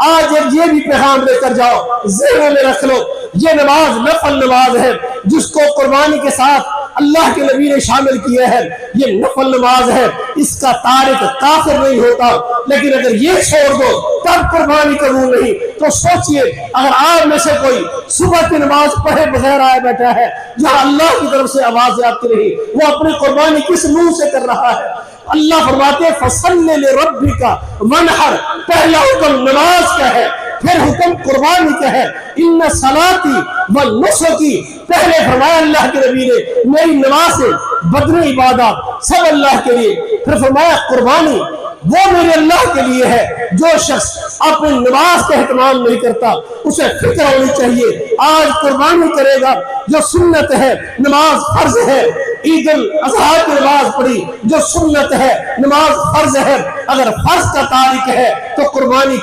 आज ये भी पैगाम लेकर जाओ, ज़हन में रख लो, ये नमाज नफल नमाज है जिसको कुर्बानी के साथ अल्लाह के नबी ने शामिल किया है। ये नफल नमाज है, इसका तारिक काफिर नहीं होता। लेकिन अगर ये छोड़ दो तब कुर्बानी कबूल नहीं। तो सोचिए, अगर आप में से कोई सुबह की नमाज पढ़े बगैर आया बैठा है, जहां अल्लाह की तरफ से आवाज आती रही, वो अपनी कुर्बानी किस मुंह से कर रहा है? अल्लाह फरमाते फसल्लि लिरब्बिका वनहर, पहला हुक्म नमाज का है, फिर हुक्म कुर्बानी का है। इन्ना सलाती व नुसुकी, पहले फरमाया अल्लाह के नबी ने मेरी नमाज बदन इबादत सब अल्लाह के लिए, फिर फरमाया कुर्बानी वो मेरे अल्लाह के लिए है। जो शख्स अपनी नमाज का एहतमाम नहीं करता उसे फिक्र होनी चाहिए। आज कुर्बानी करेगा, जो सुन्नत है नमाज फर्ज है, ईद उल अज़हा की नमाज पढ़ी जो सुन्नत है, नमाज फर्ज है। अगर फर्ज का तारिक है तो कुर्बानी